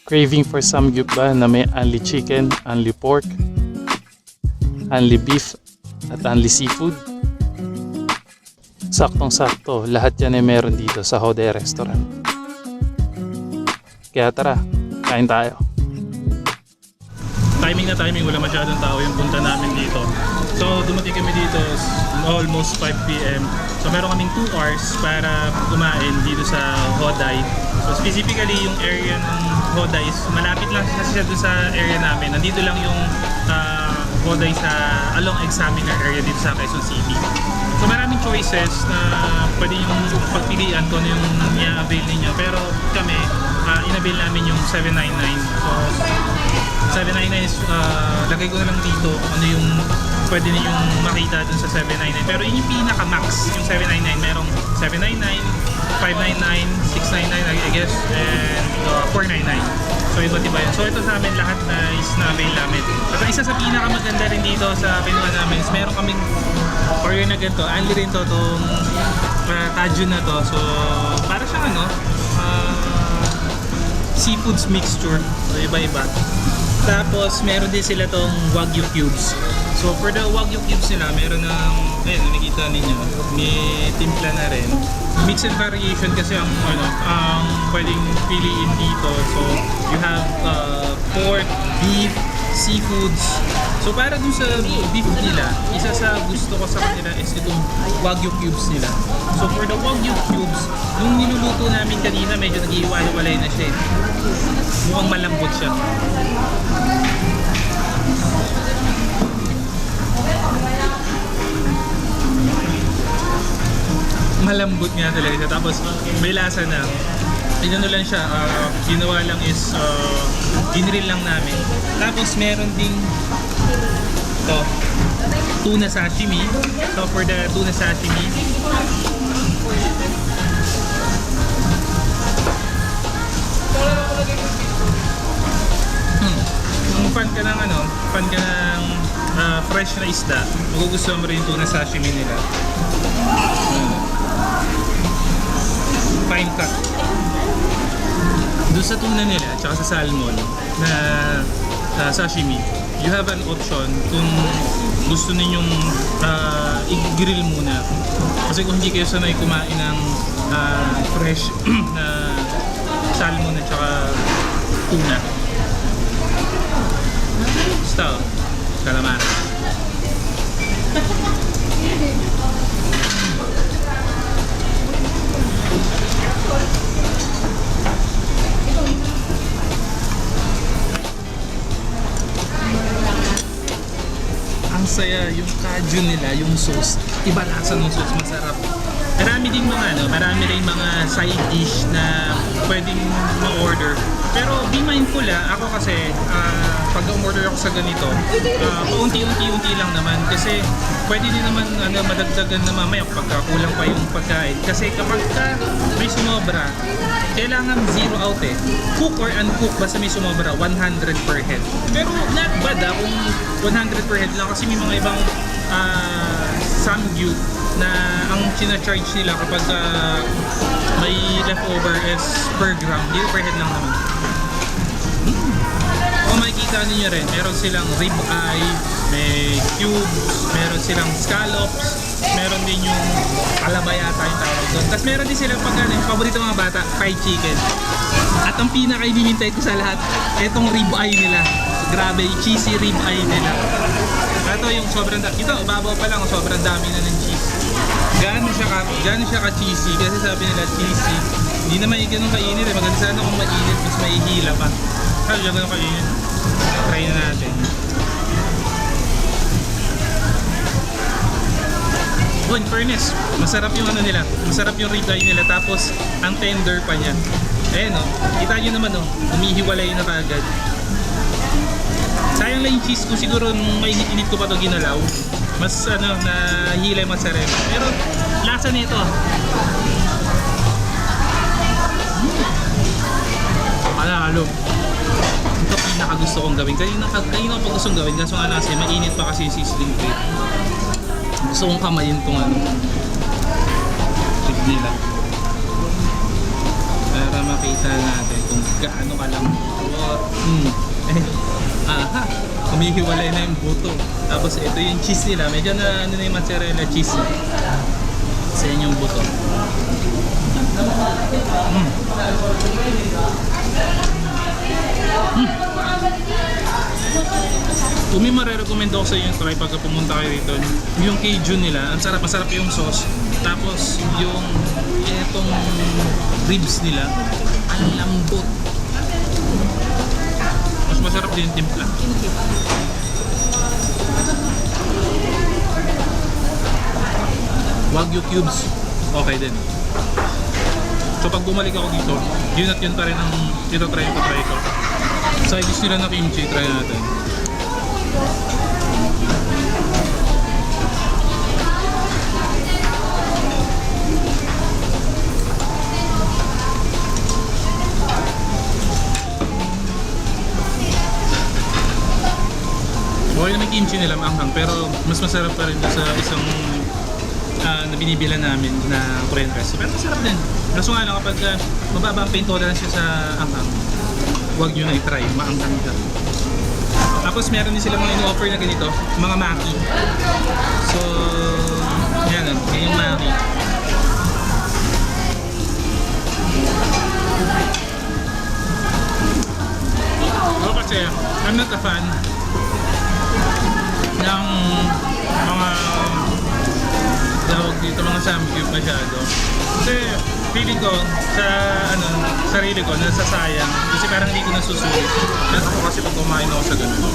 Craving for samgyup ba na may only chicken, only pork, only beef, at only seafood? Saktong-sakto, lahat yan ay meron dito sa Hode Restaurant. Kaya tara, kain tayo. Timing na timing, wala masyadong tao yung punta namin dito. So dumating kami dito almost 5 PM. So meron kaming 2 hours para kumain dito sa Hoday. So specifically yung area ng Hoday is malapit lang kasi siya doon sa area namin. Nandito lang yung Hoday sa along Examiner area dito sa Quezon City. So maraming choices na pwede yung pagpilian kung ano yung i-avail ninyo. Pero kami, in-avail namin yung 799. So 799 is lagay ko na lang dito ano yung pwede ninyong makita dun sa 799. Pero yun yung pinaka-max, yung 799. Merong 799, 599, 699 I guess, and 499. So iba't iba yun. So ito sa amin lahat na is na-avail namin. At isa sa pinaka-maganda rin dito sa kinuha namin is meron kaming order na ganito. Only rin to, itong tajun na to. So para siyang ano, seafoods mixture. So iba-iba. Tapos meron din sila tong Wagyu cubes. So for the Wagyu cubes nila, meron ng, ayun, nakikita ninyo, may timpla na rin. Mix and variation kasi ang pwedeng piliin dito. So you have pork, beef, seafoods. So para dun sa beef nila, isa sa gusto ko sa kanila is itong Wagyu cubes nila. So for the Wagyu cubes, nung niluluto namin kanina, medyo nag-iwalay na siya. Mukhang malambot siya. Malambot nga talaga siya. Tapos may lasa na. Inano lang siya, ginawa lang is ginrill lang namin. Tapos meron ding ito, tuna sashimi. So for the tuna sashimi, kung fan ka ng fresh na isda, magugustuhan mo rin yung tuna sashimi nila. Fine cut. Doon sa tuna nila at sa salmon na sashimi, you have an option kung gusto ninyong i-grill muna. Kasi kung hindi kayo sanay kumain ng fresh na salmon at saka tuna. Basta, kalaman. Ang saya, yung kaju nila, yung sauce, iba lasa ng sauce, masarap. Marami din marami rin mga side dish na pwedeng ma-order. Pero be mindful ako kasi pag umorder ako sa ganito, paunti-unti lang naman kasi pwede din naman madagdagan na mamaya pagka kulang pa yung pagkain. Kasi kapag may sumobra, kailangan zero out Cook or uncook, basta may sumobra, 100 per head. Pero not bad kung 100 per head lang kasi may mga ibang samgyup na ang china-charge nila kapag may leftover is per gram, hindi per head lang naman. Kung makikita ninyo rin, meron silang rib eye, may cubes, meron silang scallops, meron din yung palabaya tayong tawag doon. Tapos meron din silang yung paborito mga bata, fried chicken. At ang pinaka-inintay ko sa lahat, itong rib eye nila. Grabe, cheesy rib eye nila. Ito yung sobrang dami. Ito, babaw pa lang, sobrang dami na ng cheese. Gano'n siya ka-cheesy kasi sabi nila cheesy. Hindi naman yung ganun kainit Maganda sana kung mainit, mas maihila pa. Sabi siya ganun kainit. Try na natin. In fairness, masarap yung nila. Masarap yung ribeye nila. Tapos, ang tender pa niya. Ayan kita nyo naman umihiwalay na kagad. Sayang lang yung cheese ko, siguro nung mainit-init ko pa ito ginalaw, mas nahihila yung mozzarella. Pero lasa nito. Panalo. Ito pinaka-gusto kong gawin. Kanina ko pa gustong gawin, kaso nga kasi mainit pa kasi yung sizzling plate. Gusto kong kamayin itong tip nila para makita natin. kung gaano kalambot. Aha, humihiwalay na yung buto. Tapos ito yung cheese nila. Medyo na ano na yung mozzarella cheese. Sa yung buto. Kung may marirecommend ako sa inyo try pagka pumunta kayo dito, yung Cajun nila, ang sarap, masarap yung sauce. Tapos yung etong ribs nila, ang lambot. Mas masarap din yung timpla. Wagyu cubes, okay din. So pag bumalik ako dito, yun at yun pa rin ang try ko. Side dish nila na kimchi, try natin. Okay naman kimchi nila maanghang, pero mas masarap pa rin sa isang na binibila namin na Korean restaurant. Pero masarap din. Kaso nga lang kapag mababa ang pain tolerance sa anghang, huwag nyo na i-try, maanghang ka. Tapos meron din sila mga ino-offer na ganito, mga maki. So, yan yung maki. Ako kasi, I'm not a fan ng mga tawag dito, mga samgyup masyado. Kasi feeling ko sa sarili ko nasasayang kasi parang hindi ko nasusulit. Pero ako kasi pag kumain ako sa ganun,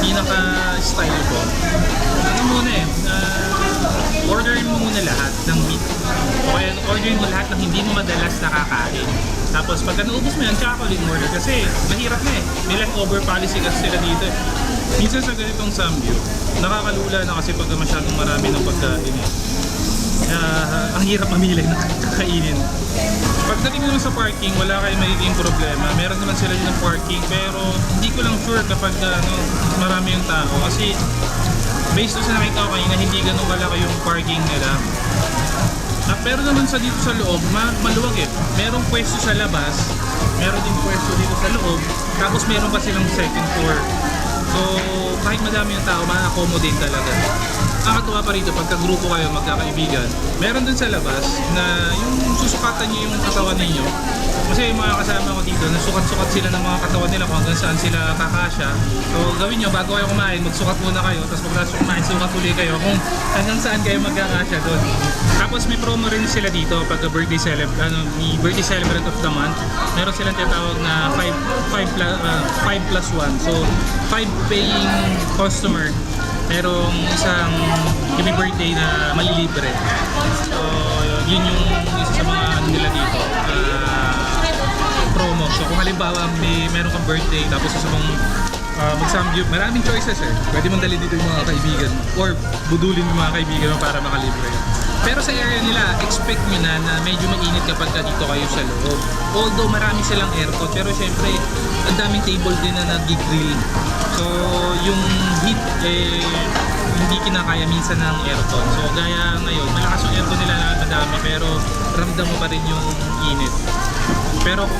pinaka-style ko, ano muna orderin mo muna lahat ng meat. O kaya orderin mo lahat ng hindi mo madalas nakakain. Tapos pagka naubos mo yan, tsaka ko ulit order. Kasi mahirap na may leftover policy kasi sila dito. Minsan sa ganitong samgyup, nakakalula na kasi pagka masyadong marami ng pagkain ang hirap mamili ng kakainin. Pagdating naman sa parking, wala kayong magiging problema. Meron naman sila din ng parking, pero hindi ko lang sure kapag marami yung tao. Kasi based sa nakita ko kanina, hindi ganun kalaki yung parking nila. Pero naman sa dito sa loob, maluwag Merong pwesto sa labas, meron din pwesto dito sa loob, tapos meron pa silang second floor. So, kahit madami yung tao, ma-accommodate talaga. Ang katuwa pa rito, pagka grupo kayo, magkakaibigan, meron dun sa labas na yung susukatan nyo yung katawan ninyo. Kasi yung mga kasama ko dito, nasukat-sukat sila ng mga katawan nila kung hanggang saan sila kakasya. So gawin nyo, bago kayo kumain, magsukat muna kayo, tapos pagkatapos kumain, sukat ulit kayo kung hanggang saan kayo magkakasya doon. Tapos may promo rin sila dito pagka birthday celebrant of the month. Meron silang tinatawag na 5 plus 1. So 5 paying customer, merong isang happy birthday na malilibre. So yun yung isa sa mga ano nila dito, promo. So kung halimbawa meron kang birthday tapos gusto mong mag-samgyup, maraming choices Pwede mong dalhin dito yung mga kaibigan mo or budulin yung mga kaibigan mo para makalibre. Pero sa area nila, expect nyo na medyo mainit kapag dito kayo sa loob. Although marami silang aircon, pero syempre ang daming table din na nag-grill. So yung heat hindi kinakaya minsan ng aircon. So gaya ngayon, malakas yung aircon nila na madami pero ramdam mo pa rin yung init. Pero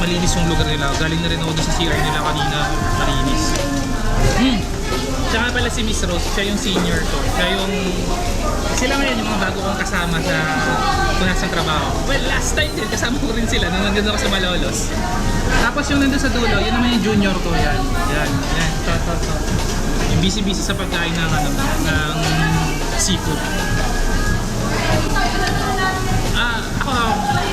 malinis yung lugar nila. Galing na rin ako doon sa CR nila kanina, malinis. Tsaka pala si Miss Rose, siya yung senior ko. Sila ngayon yung mga bago kong kasama sa punas ng trabaho. Well, last time din, kasama ko rin sila nung nandun ako sa Malolos. Tapos yung nandun sa dulo, yun naman yung junior ko, yan. To. Yung busy-busy sa pagkain ng seafood. Ako,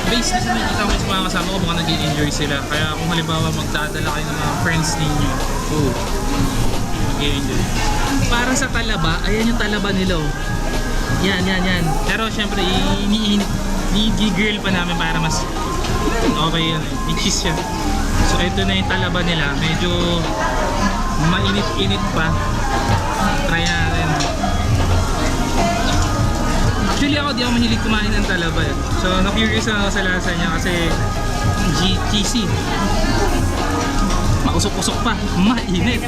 based na sa nakikita ko sa mga kasama ko, mukhang nag-i-enjoy sila. Kaya kung halimbawa magdadala kayo ng mga friends ninyo, mag-i-enjoy. Para sa talaba, ayan yung talaba nila. Yan. Pero syempre, i-grill pa namin para mas okay yan. I-cheese siya. So ito na yung talaba nila. Medyo mainit-init pa. Try natin. Actually ako, di ako mahilig kumain ng talaba. So na-curious na ako sa lasa niya kasi cheesy. Mausok-usok pa. Mainit.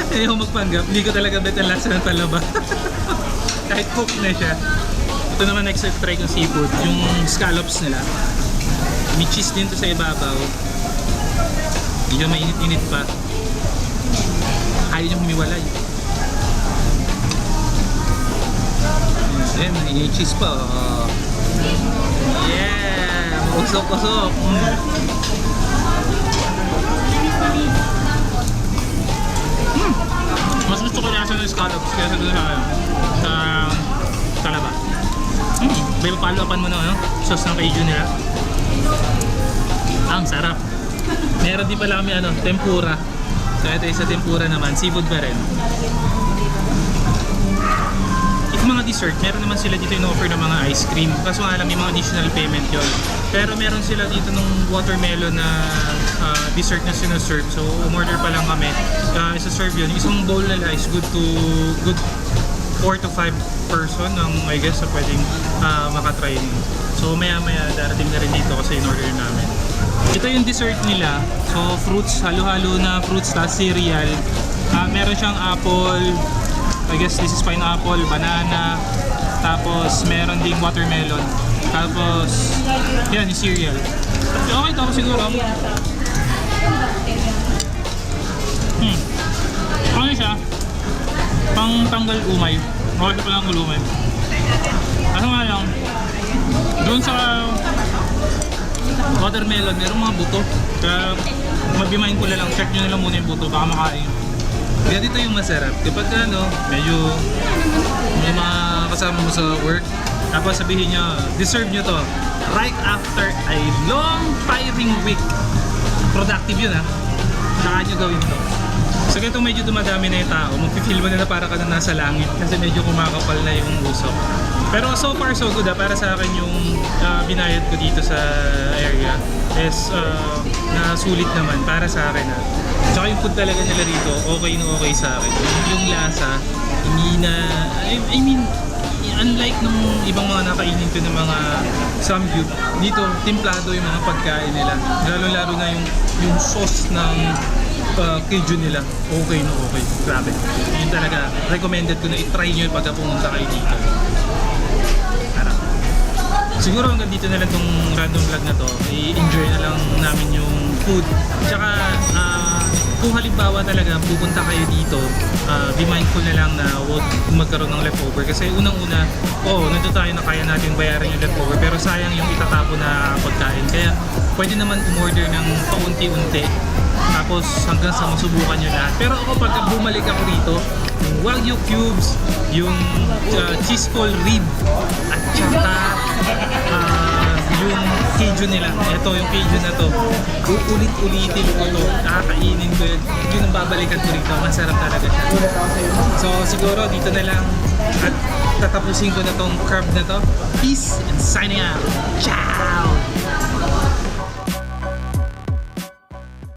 Ayaw magpanggap, hindi ko talaga bet ang lasa ng talaba. Kahit cook na siya. Ito naman next try kong seafood, yung scallops nila. May cheese din to sa ibabaw. Medyo mainit-init pa. Ayaw niyang humiwalay. Ayan, may cheese pa. Oh. Yeah! Usok-usok. Mas gusto ko lasa ng scallops kaya sa talaba. May papalo-upan mo na sauce ng Cajun nila. Ang sarap. Meron din pala kami tempura. So ito sa tempura naman, seafood pa rin. Yung mga dessert, meron naman sila dito in-offer ng mga ice cream. Kaso nga lang, may mga additional payment yun. Pero meron sila dito ng watermelon na dessert na sinaserve. So umorder pa lang kami. Isa-serve yun. Isang bowl nila is good 4 to 5 person ang I guess na pwedeng makatry yun. So maya-maya darating na rin dito kasi in-order namin. Ito yung dessert nila. So fruits, halo-halo na fruits na cereal. Meron siyang apple, I guess this is pineapple, banana, tapos meron ding watermelon. Tapos yan yung cereal. Okay to siguro. Ano siya? Pang tanggal umay. Okay pa lang umay. Ano nga lang, doon sa watermelon, meron mga buto. Kaya mag-be mindful na lang, check nyo na lang muna yung buto, baka makain. Kaya dito yung masarap. Kapag medyo may mga kasama mo sa work, tapos sabihin nyo, deserve nyo to right after a long tiring week. Productive yun saka nyo gawin to. So ganito medyo dumadami na yung tao, mag-feel mo na para ka na nasa langit kasi medyo kumakapal na yung usok. Pero so far so good para sa akin yung binayad ko dito sa area is nasulit naman para sa akin Tsaka yung food talaga nila dito, okay na okay sa akin. Yung lasa, hindi na, I mean, unlike nung ibang mga nakainin ko ng mga samgyup, dito timplado yung mga pagkain nila. Lalo-lalo na yung sauce ng Cajun nila, okay na okay. Grabe. Yun talaga, recommended ko na i-try nyo pagka pumunta kayo dito. Siguro hanggang dito na lang itong random vlog na to. I-enjoy na lang namin yung food. Tsaka kung halimbawa talaga pupunta kayo dito, be mindful na lang na huwag magkaroon ng leftover. Kasi unang-una, nandito tayo na kaya natin bayaran yung leftover. Pero sayang yung itatapo na pagkain. Kaya pwede naman umorder ng paunti-unti. Tapos hanggang sa masubukan nyo lahat. Pero ako pagka bumalik ako rito, yung Wagyu cubes, yung cheese ball rib, at saka yung Cajun nila. Ito yung Cajun na to. Uulit-ulitin ko to. Nakakainin ko yun. Yun ang babalikan ko rito. Masarap talaga siya. So siguro dito na lang at tatapusin ko na tong crab na to. Peace and signing out. Ciao!